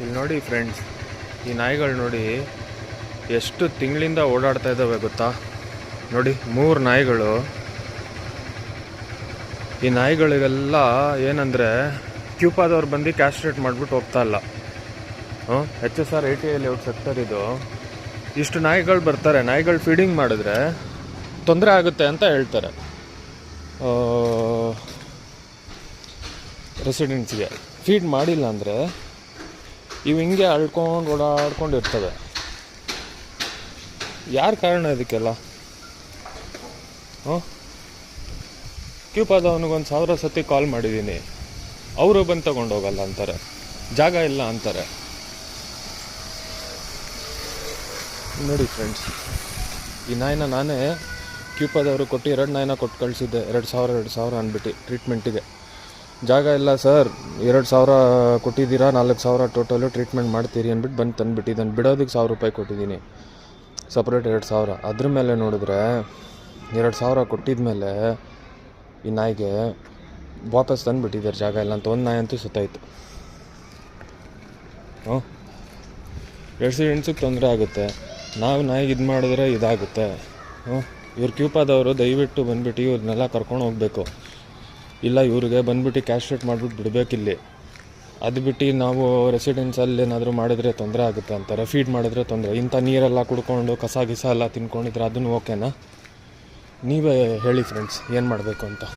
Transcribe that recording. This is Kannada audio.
ಇಲ್ಲಿ ನೋಡಿ ಫ್ರೆಂಡ್ಸ್, ಈ ನಾಯಿಗಳು ನೋಡಿ ಎಷ್ಟು ತಿಂಗಳಿಂದ ಓಡಾಡ್ತಾ ಇದ್ದಾವೆ ಗೊತ್ತಾ. ನೋಡಿ 3 ನಾಯಿಗಳು. ಈ ನಾಯಿಗಳಿಗೆಲ್ಲ ಏನಂದರೆ ಕ್ಯೂಪಾದವ್ರು ಬಂದು ಕ್ಯಾಸ್ಟ್ರೇಟ್ ಮಾಡಿಬಿಟ್ಟು ಹೋಗ್ತಾ ಇಲ್ಲ. HSR 80 ಲೇಔಟ್ ಸೆಕ್ಟರ್ ಇದು. ಇಷ್ಟು ನಾಯಿಗಳು ಬರ್ತಾರೆ, ನಾಯಿಗಳು ಫೀಡಿಂಗ್ ಮಾಡಿದ್ರೆ ತೊಂದರೆ ಆಗುತ್ತೆ ಅಂತ ಹೇಳ್ತಾರೆ ರೆಸಿಡೆಂಟ್ಸ್ಗೆ. ಫೀಡ್ ಮಾಡಿಲ್ಲ ಅಂದರೆ ಇವು ಹಿಂಗೆ ಓಡಾಡ್ಕೊಂಡಿರ್ತವೆ. ಯಾರು ಕಾರಣ ಇದಕ್ಕೆಲ್ಲ? ಕ್ಯೂಪಾದವನಿಗೊಂದು 1000 ಸತಿ ಕಾಲ್ ಮಾಡಿದ್ದೀನಿ, ಅವರು ಬಂದು ತೊಗೊಂಡೋಗಲ್ಲ ಅಂತಾರೆ, ಜಾಗ ಇಲ್ಲ ಅಂತಾರೆ. ನೋಡಿ ಫ್ರೆಂಡ್ಸ್, ಈ ನಾಯಿನ ನಾನೇ ಕ್ಯೂಪಾದವರು ಕೊಟ್ಟು 2 ನಾಯಿನ ಕೊಟ್ಟು ಕಳಿಸಿದ್ದೆ. 2000 ಅಂದ್ಬಿಟ್ಟು ಟ್ರೀಟ್ಮೆಂಟಿಗೆ. ಜಾಗ ಇಲ್ಲ ಸರ್, 2000 ಕೊಟ್ಟಿದ್ದೀರಾ, 4000 ಟೋಟಲು ಟ್ರೀಟ್ಮೆಂಟ್ ಮಾಡ್ತೀರಿ ಅಂದ್ಬಿಟ್ಟು ಬಂದು ತಂದುಬಿಟ್ಟಿದ್ದಾನೆ. ಬಿಡೋದಕ್ಕೆ 1000 ರೂಪಾಯಿ ಕೊಟ್ಟಿದ್ದೀನಿ, ಸಪ್ರೇಟ್ 2000. ಅದ್ರ ಮೇಲೆ ನೋಡಿದ್ರೆ 2000 ಕೊಟ್ಟಿದ ಮೇಲೆ ಈ ನಾಯಿಗೆ ವಾಪಸ್ ತಂದುಬಿಟ್ಟಿದ್ದಾರೆ ಜಾಗ ಇಲ್ಲ ಅಂತ. ಒಂದು ನಾಯಿ ಅಂತೂ ಸುತ್ತಾಯಿತು. ರೆಸಿಡೆಂಟ್ಸಿಗೆ ತೊಂದರೆ ಆಗುತ್ತೆ, ನಾವು ನಾಯಿಗೆ ಇದು ಮಾಡಿದ್ರೆ ಇದಾಗುತ್ತೆ. ಇವ್ರು ಕ್ಯೂಪಾದವರು ದಯವಿಟ್ಟು ಬಂದುಬಿಟ್ಟು ಇವ್ರನ್ನೆಲ್ಲ ಕರ್ಕೊಂಡು ಹೋಗಬೇಕು, ಇಲ್ಲ ಇವ್ರಿಗೆ ಬಂದುಬಿಟ್ಟು ಕ್ಯಾಸ್ಟ್ರೇಟ್ ಮಾಡಿಬಿಟ್ಟು ಬಿಡಬೇಕಿಲ್ಲಿ. ಅದು ಬಿಟ್ಟು ನಾವು ರೆಸಿಡೆನ್ಸಲ್ಲಿ ಏನಾದರೂ ಮಾಡಿದ್ರೆ ತೊಂದರೆ ಆಗುತ್ತೆ ಅಂತಾರೆ, ಫೀಡ್ ಮಾಡಿದ್ರೆ ತೊಂದರೆ. ಇಂಥ ನೀರೆಲ್ಲ ಕುಡ್ಕೊಂಡು ಕಸ ಗಿಸ ಎಲ್ಲ ತಿನ್ಕೊಂಡಿದ್ರೆ ಅದನ್ನು ಓಕೆನಾ? ನೀವೇ ಹೇಳಿ ಫ್ರೆಂಡ್ಸ್, ಏನು ಮಾಡಬೇಕು ಅಂತ.